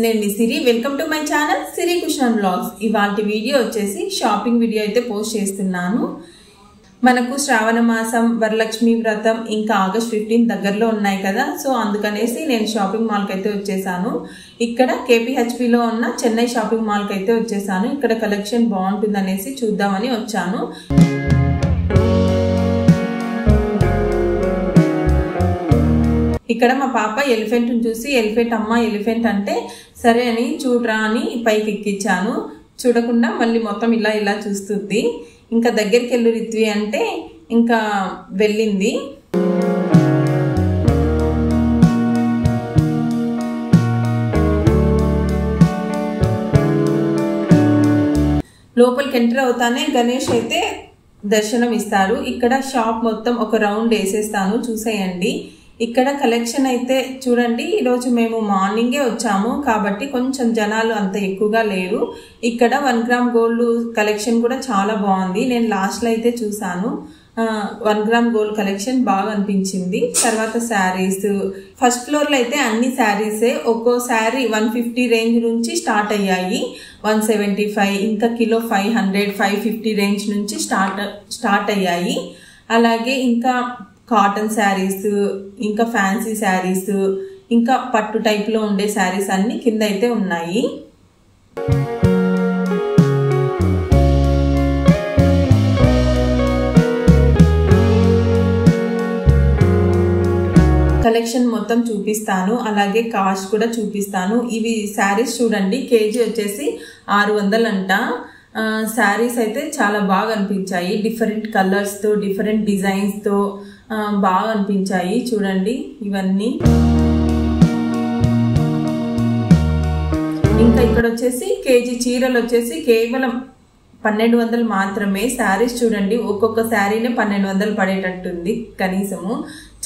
నేను మీ Siri. Welcome to my channel Siri కుషన్ వ్లాగ్స్. ఇవాల్టి వీడియో వచ్చేసి షాపింగ్ వీడియో అయితే పోస్ట్ చేస్తున్నాను. మనకు శ్రావణ మాసం, వరలక్ష్మి వ్రతం ఇంకా ఆగస్ట్ 15 దగ్గరలో ఉన్నాయి కదా. సో అందుకనేసి నేను షాపింగ్ మాల్కి అయితే వచ్చేసాను. ఇక్కడ కేపీహెచ్పిలో ఉన్న చెన్నై షాపింగ్ మాల్కి అయితే వచ్చేసాను. ఇక్కడ కలెక్షన్ బాగుంటుందనేసి చూద్దామని వచ్చాను. ఇక్కడ మా పాప ఎలిఫెంట్ చూసి ఎలిఫెంట్ అమ్మ ఎలిఫెంట్ అంటే సరే అని చూడరా అని పైకి ఎక్కించాను. చూడకుండా మళ్ళీ మొత్తం ఇలా చూస్తుంది. ఇంకా దగ్గరికి వెళ్ళు రిత్వి అంటే ఇంకా వెళ్ళింది. లోపలికి ఎంటర్ అవుతానే గణేష్ అయితే దర్శనం ఇస్తారు. ఇక్కడ షాప్ మొత్తం ఒక రౌండ్ వేసేస్తాను, చూసేయండి. ఇక్కడ కలెక్షన్ అయితే చూడండి. ఈరోజు మేము మార్నింగే వచ్చాము కాబట్టి కొంచెం జనాలు అంత ఎక్కువగా లేరు. ఇక్కడ 1 గ్రామ్ గోల్డ్ కలెక్షన్ కూడా చాలా బాగుంది. నేను లాస్ట్లో అయితే చూసాను. 1 గ్రామ్ గోల్డ్ కలెక్షన్ బాగా అనిపించింది. తర్వాత శారీస్ ఫస్ట్ ఫ్లోర్లో అయితే అన్ని శారీసే. ఒక్కో శారీ 150 రేంజ్ నుంచి స్టార్ట్ అయ్యాయి. 175 ఇంకా కిలో 500 550 రేంజ్ నుంచి స్టార్ట్ అయ్యాయి. అలాగే ఇంకా కాటన్ శారీస్, ఇంకా ఫ్యాన్సీ శారీస్, ఇంకా పట్టు టైప్లో ఉండే శారీస్ అన్ని కింద అయితే ఉన్నాయి. కలెక్షన్ మొత్తం చూపిస్తాను, అలాగే కాస్ట్ కూడా చూపిస్తాను. ఇవి శారీస్ చూడండి, కేజీ వచ్చేసి 600 అంట. శారీస్ అయితే చాలా బాగా అనిపించాయి. డిఫరెంట్ కలర్స్తో డిఫరెంట్ డిజైన్స్తో బాగా అనిపించాయి. చూడండి ఇవన్నీ. ఇంకా ఇక్కడ వచ్చేసి కేజీ చీరలు వచ్చేసి కేవలం 1200 మాత్రమే. శారీస్ చూడండి, ఒక్కొక్క శారీనే 1200 పడేటట్టుంది కనీసము.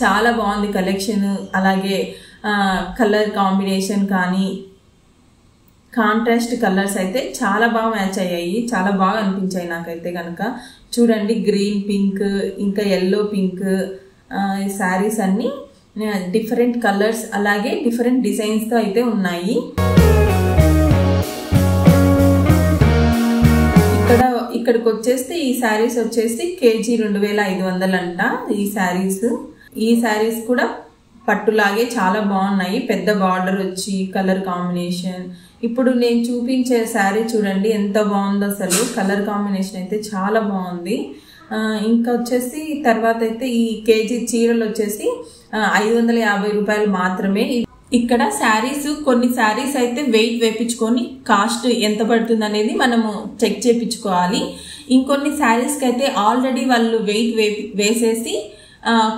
చాలా బాగుంది కలెక్షన్. అలాగే కలర్ కాంబినేషన్ కానీ కాంట్రాస్ట్ కలర్స్ అయితే చాలా బాగా మ్యాచ్ అయ్యాయి. చాలా బాగా అనిపించాయి నాకైతే కనుక. చూడండి గ్రీన్ పింక్ ఇంకా ఎల్లో పింక్ శారీస్ అన్ని డిఫరెంట్ కలర్స్ అలాగే డిఫరెంట్ డిజైన్స్తో అయితే ఉన్నాయి. ఇక్కడికి వచ్చేస్తే ఈ శారీస్ వచ్చేసి కేజీ 2500 అంట. ఈ శారీస్ కూడా పట్టులాగే చాలా బాగున్నాయి. పెద్ద బార్డర్ వచ్చి కలర్ కాంబినేషన్. ఇప్పుడు నేను చూపించే శారీ చూడండి ఎంత బాగుందో అసలు. కలర్ కాంబినేషన్ అయితే చాలా బాగుంది. ఇంకా వచ్చేసి తర్వాత అయితే ఈ కేజీ చీరలు వచ్చేసి 550 రూపాయలు మాత్రమే. ఇక్కడ శారీస్ కొన్ని శారీస్ అయితే వెయిట్ వేపించుకొని కాస్ట్ ఎంత పడుతుంది అనేది మనము చెక్ చేయించుకోవాలి. ఇంకొన్ని శారీస్కి అయితే ఆల్రెడీ వాళ్ళు వెయిట్ వేసేసి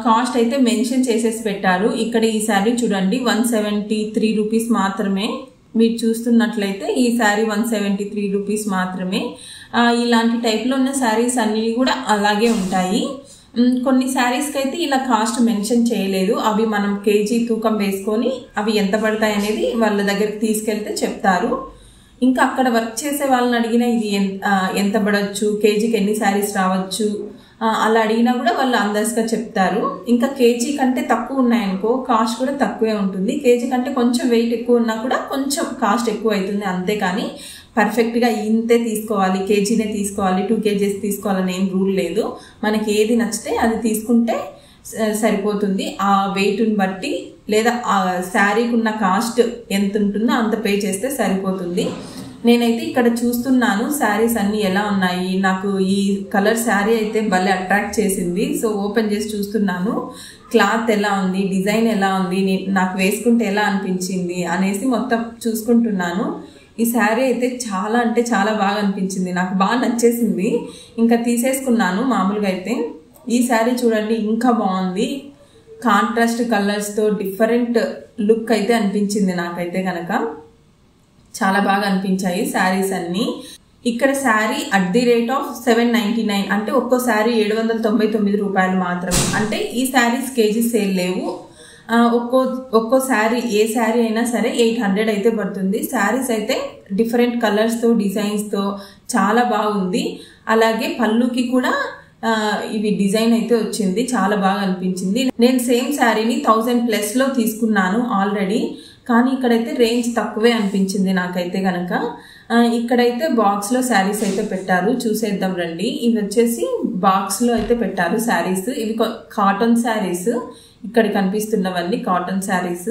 కాస్ట్ అయితే మెన్షన్ చేసేసి పెట్టారు. ఇక్కడ ఈ శారీ చూడండి 173 రూపీస్ మాత్రమే. మీరు చూస్తున్నట్లయితే ఈ శారీ 173 రూపీస్ మాత్రమే. ఇలాంటి టైప్లో ఉన్న శారీస్ అన్ని కూడా అలాగే ఉంటాయి. కొన్ని శారీస్కి అయితే ఇలా కాస్ట్ మెన్షన్ చేయలేదు. అవి మనం కేజీ తూకం వేసుకొని అవి ఎంత పడతాయి అనేది వాళ్ళ దగ్గరికి తీసుకెళ్తే చెప్తారు. ఇంకా అక్కడ వర్క్ చేసే వాళ్ళని అడిగినా ఇది ఎంత పడవచ్చు, కేజీకి ఎన్ని శారీస్ రావచ్చు అలా అడిగినా కూడా వాళ్ళు అందరిగా చెప్తారు. ఇంకా కేజీ కంటే తక్కువ ఉన్నాయనుకో కాస్ట్ కూడా తక్కువే ఉంటుంది. కేజీ కంటే కొంచెం వెయిట్ ఎక్కువ ఉన్నా కూడా కొంచెం కాస్ట్ ఎక్కువ అవుతుంది. అంతేకాని పర్ఫెక్ట్గా ఇంతే తీసుకోవాలి, కేజీనే తీసుకోవాలి, 2 కేజీస్ తీసుకోవాలని ఏం రూల్ లేదు. మనకి ఏది నచ్చితే అది తీసుకుంటే సరిపోతుంది. ఆ వెయిట్ని బట్టి లేదా ఆ శారీకి ఉన్న కాస్ట్ ఎంత ఉంటుందో అంత పే చేస్తే సరిపోతుంది. నేనైతే ఇక్కడ చూస్తున్నాను శారీస్ అన్ని ఎలా ఉన్నాయి. నాకు ఈ కలర్ శారీ అయితే భలే అట్రాక్ట్ చేసింది. సో ఓపెన్ చేసి చూస్తున్నాను క్లాత్ ఎలా ఉంది, డిజైన్ ఎలా ఉంది, నాకు వేసుకుంటే ఎలా అనిపించింది అనేసి మొత్తం చూసుకుంటున్నాను. ఈ శారీ అయితే చాలా అంటే చాలా బాగా అనిపించింది, నాకు బాగా నచ్చేసింది. ఇంకా తీసేసుకున్నాను. మామూలుగా అయితే ఈ శారీ చూడండి ఇంకా బాగుంది. కాంట్రాస్ట్ కలర్స్తో డిఫరెంట్ లుక్ అయితే అనిపించింది నాకైతే కనుక. చాలా బాగా అనిపించాయి శారీస్ అన్ని. ఇక్కడ sari at the rate of 799 అంటే ఒక్కో శారీ 799 రూపాయలు మాత్రమే. అంటే ఈ శారీస్ కేజీ సేల్ లేవు. ఒక్కో శారీ ఏ శారీ అయినా సరే 800 అయితే పడుతుంది. శారీస్ అయితే డిఫరెంట్ కలర్స్తో డిజైన్స్తో చాలా బాగుంది. అలాగే పళ్ళుకి కూడా ఇవి డిజైన్ అయితే వచ్చింది, చాలా బాగా అనిపించింది. నేను సేమ్ శారీని 1000+ లో తీసుకున్నాను ఆల్రెడీ. కానీ ఇక్కడైతే రేంజ్ తక్కువే అనిపించింది నాకైతే గనక. ఇక్కడైతే బాక్స్లో శారీస్ అయితే పెట్టారు, చూసేద్దాం రండి. ఇవి వచ్చేసి బాక్స్లో అయితే పెట్టారు శారీస్. ఇవి కాటన్ శారీస్, ఇక్కడ కనిపిస్తున్నవన్నీ కాటన్ శారీస్.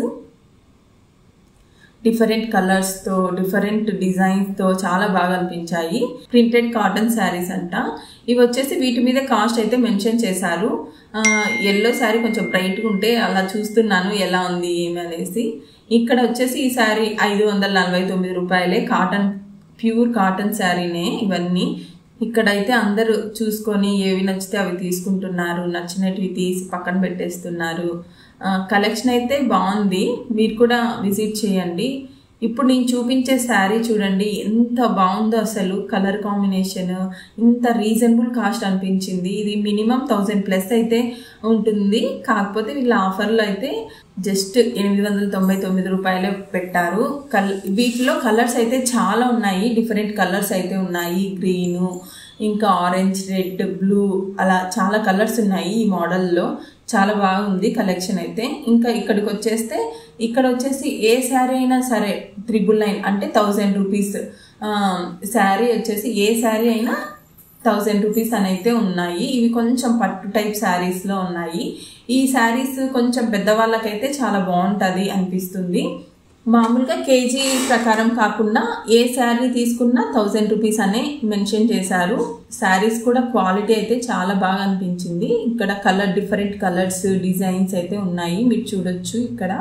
డిఫరెంట్ కలర్స్తో డిఫరెంట్ డిజైన్స్తో చాలా బాగా అనిపించాయి. ప్రింటెడ్ కాటన్ శారీస్ అంట. ఇవి వచ్చేసి వీటి మీద కాస్ట్ అయితే మెన్షన్ చేశారు. ఎల్లో శారీ కొంచెం బ్రైట్గా ఉంటే అలా చూస్తున్నాను ఎలా ఉంది ఏమి అనేసి. ఇక్కడ వచ్చేసి ఈ శారీ 549 రూపాయలే. కాటన్, ప్యూర్ కాటన్ శారీనే ఇవన్నీ. ఇక్కడైతే అందరూ చూసుకొని ఏవి నచ్చితే అవి తీసుకుంటున్నారు, నచ్చినవి తీసి పక్కన పెట్టేస్తున్నారు. కలెక్షన్ అయితే బాగుంది, మీరు కూడా విజిట్ చేయండి. ఇప్పుడు నేను చూపించే శారీ చూడండి ఎంత బాగుందో అసలు. కలర్ కాంబినేషన్ ఇంత రీజనబుల్ కాస్ట్ అనిపించింది. ఇది మినిమం 1000+ అయితే ఉంటుంది. కాకపోతే వీళ్ళ ఆఫర్లో అయితే జస్ట్ 899 రూపాయలే పెట్టారు. వీటిలో కలర్స్ అయితే చాలా ఉన్నాయి, డిఫరెంట్ కలర్స్ అయితే ఉన్నాయి. గ్రీను, ఇంకా ఆరెంజ్, రెడ్, బ్లూ, అలా చాలా కలర్స్ ఉన్నాయి ఈ మోడల్లో. చాలా బాగుంది కలెక్షన్ అయితే. ఇంకా ఇక్కడికి వచ్చేస్తే ఇక్కడ వచ్చేసి ఏ శారీ అయినా సరే 999 అంటే 1000 రూపీస్ శారీ వచ్చేసి ఏ శారీ అయినా 1000 రూపీస్ అని అయితే ఉన్నాయి. ఇవి కొంచెం పట్టు టైప్ శారీస్లో ఉన్నాయి. ఈ శారీస్ కొంచెం పెద్దవాళ్ళకైతే చాలా బాగుంటుంది అనిపిస్తుంది. మామూలుగా కేజీ ప్రకారం కాకుండా ఏ శారీ తీసుకున్నా 1000 రూపీస్ అనే మెన్షన్ చేశారు. శారీస్ కూడా క్వాలిటీ అయితే చాలా బాగా అనిపించింది. ఇక్కడ డిఫరెంట్ కలర్స్, డిజైన్స్ అయితే ఉన్నాయి, మీరు చూడొచ్చు ఇక్కడ.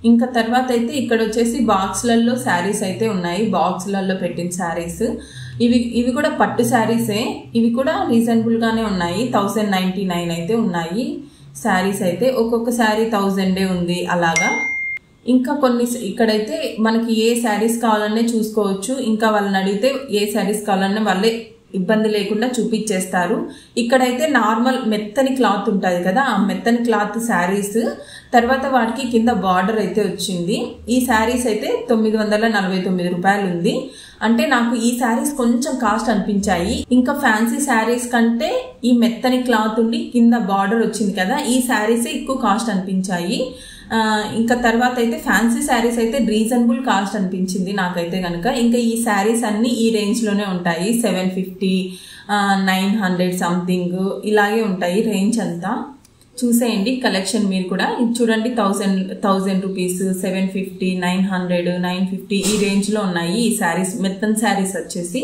ఇంకా తర్వాత అయితే ఇక్కడ వచ్చేసి బాక్స్లలో శారీస్ అయితే ఉన్నాయి, బాక్స్లలో పెట్టిన శారీస్. ఇవి కూడా పట్టు శారీసే. ఇవి కూడా రీజనబుల్గానే ఉన్నాయి. 1099 అయితే ఉన్నాయి శారీస్ అయితే. ఒక్కొక్క శారీ 1000 ఉంది అలాగా. ఇంకా కొన్ని ఇక్కడైతే మనకి ఏ శారీస్ కావాలనే చూసుకోవచ్చు. ఇంకా వాళ్ళని అడిగితే ఏ శారీస్ కావాలన్నా వాళ్ళే ఇబ్బంది లేకుండా చూపించేస్తారు. ఇక్కడైతే నార్మల్ మెత్తని క్లాత్ ఉంటుంది కదా, ఆ మెత్తని క్లాత్ శారీస్. తర్వాత వాటికి కింద బార్డర్ అయితే వచ్చింది. ఈ శారీస్ అయితే 949 రూపాయలు ఉంది. అంటే నాకు ఈ శారీస్ కొంచెం కాస్ట్ అనిపించాయి. ఇంకా ఫ్యాన్సీ శారీస్ కంటే ఈ మెత్తని క్లాత్ ఉండి కింద బార్డర్ వచ్చింది కదా, ఈ శారీస్ ఎక్కువ కాస్ట్ అనిపించాయి. ఇంకా తర్వాత అయితే ఫ్యాన్సీ శారీస్ అయితే రీజనబుల్ కాస్ట్ అనిపించింది నాకైతే కనుక. ఇంకా ఈ శారీస్ అన్ని ఈ రేంజ్లోనే ఉంటాయి. 750, 900 సంథింగ్ ఇలాగే ఉంటాయి రేంజ్ అంతా. చూసేయండి కలెక్షన్ మీరు కూడా. ఇది చూడండి 1000 రూపీస్, 750, 900, 950 ఈ రేంజ్లో ఉన్నాయి ఈ శారీస్. మెత్తన్ శారీస్ వచ్చేసి,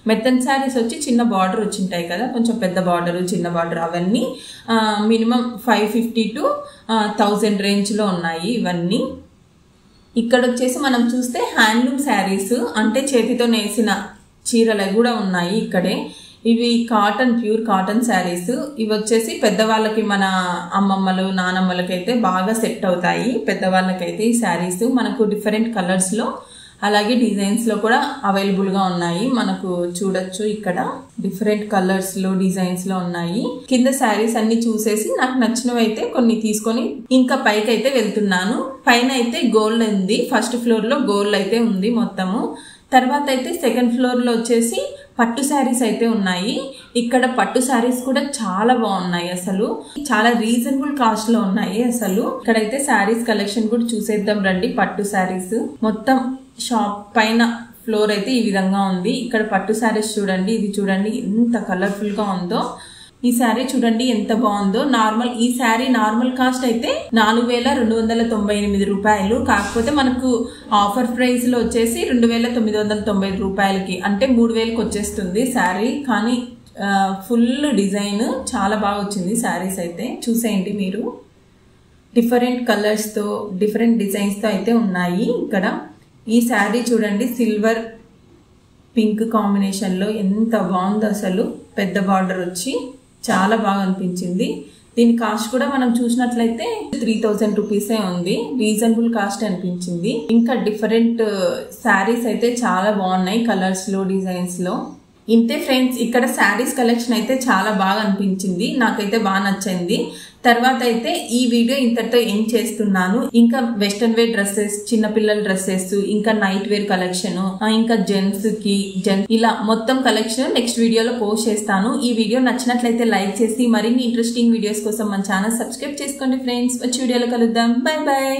మెత్తన్ శారీస్ వచ్చి చిన్న బార్డర్ వచ్చింటాయి కదా, కొంచెం పెద్ద బార్డర్, చిన్న బార్డర్, అవన్నీ మినిమం 550 to 1000 రేంజ్లో ఉన్నాయి ఇవన్నీ. ఇక్కడ వచ్చేసి మనం చూస్తే హ్యాండ్లూమ్ శారీస్ అంటే చేతితో నేసిన చీరలు కూడా ఉన్నాయి ఇక్కడే. ఇవి కాటన్, ప్యూర్ కాటన్ శారీస్. ఇవి వచ్చేసి పెద్దవాళ్ళకి, మన అమ్మమ్మలు, నానమ్మలకైతే బాగా సెట్ అవుతాయి. పెద్దవాళ్ళకైతే ఈ శారీస్ మనకు డిఫరెంట్ కలర్స్లో అలాగే డిజైన్స్లో కూడా అవైలబుల్గా ఉన్నాయి. మనకు చూడొచ్చు ఇక్కడ డిఫరెంట్ కలర్స్లో, డిజైన్స్లో ఉన్నాయి. కింద శారీస్ అన్ని చూసేసి నాకు నచ్చినవి అయితే కొన్ని తీసుకొని ఇంకా పైకి అయితే వెళ్తున్నాను. పైన అయితే గోల్డ్ ఉంది, ఫస్ట్ ఫ్లోర్లో గోల్డ్ అయితే ఉంది మొత్తము. తర్వాత అయితే సెకండ్ ఫ్లోర్లో వచ్చేసి పట్టు శారీస్ అయితే ఉన్నాయి. ఇక్కడ పట్టు శారీస్ కూడా చాలా బాగున్నాయి, అసలు చాలా రీజనబుల్ కాస్ట్ లో ఉన్నాయి అసలు. ఇక్కడైతే శారీస్ కలెక్షన్ కూడా చూసేద్దాం రండి. పట్టు శారీస్ మొత్తం షాప్ పైన ఫ్లోర్ అయితే ఈ విధంగా ఉంది. ఇక్కడ పట్టు శారీస్ చూడండి, ఇది చూడండి ఎంత కలర్ఫుల్ గా ఉందో. ఈ శారీ చూడండి ఎంత బాగుందో. ఈ శారీ నార్మల్ కాస్ట్ అయితే 4298 రూపాయలు. కాకపోతే మనకు ఆఫర్ ప్రైస్ లో వచ్చేసి 2990 రూపాయలకి, అంటే 3000కి వచ్చేస్తుంది శారీ. కానీ ఫుల్ డిజైన్ చాలా బాగా వచ్చింది శారీస్ అయితే. చూసేయండి మీరు, డిఫరెంట్ కలర్స్ తో, డిఫరెంట్ డిజైన్స్ తో అయితే ఉన్నాయి ఇక్కడ. ఈ శారీ చూడండి సిల్వర్ పింక్ కాంబినేషన్ లో ఎంత బాగుందో అసలు. పెద్ద బార్డర్ వచ్చి చాలా బాగా అనిపించింది. దీని కాస్ట్ కూడా మనం చూసినట్లయితే 3000 రూపీసే ఉంది, రీజనబుల్ కాస్ట్ అనిపించింది. ఇంకా డిఫరెంట్ శారీస్ అయితే చాలా బాగున్నాయి కలర్స్ లో, డిజైన్స్ లో. ఇంతే ఫ్రెండ్స్, ఇక్కడ శారీస్ కలెక్షన్ అయితే చాలా బాగా అనిపించింది, నాకైతే బాగా నచ్చింది. తర్వాత అయితే ఈ వీడియో ఇంతటితో ఏం చేస్తున్నాను. ఇంకా వెస్టర్న్ వేర్ డ్రెస్సెస్, చిన్నపిల్లల డ్రెస్సెస్, ఇంకా నైట్ వేర్ కలెక్షన్, ఇంకా జెంట్స్ ఇలా మొత్తం కలెక్షన్ నెక్స్ట్ వీడియోలో పోస్ట్ చేస్తాను. ఈ వీడియో నచ్చినట్లయితే లైక్ చేసి మరిన్ని ఇంట్రెస్టింగ్ వీడియోస్ కోసం మన ఛానల్ సబ్స్క్రైబ్ చేసుకోండి ఫ్రెండ్స్. వచ్చే వీడియోలో కలుద్దాం. By by.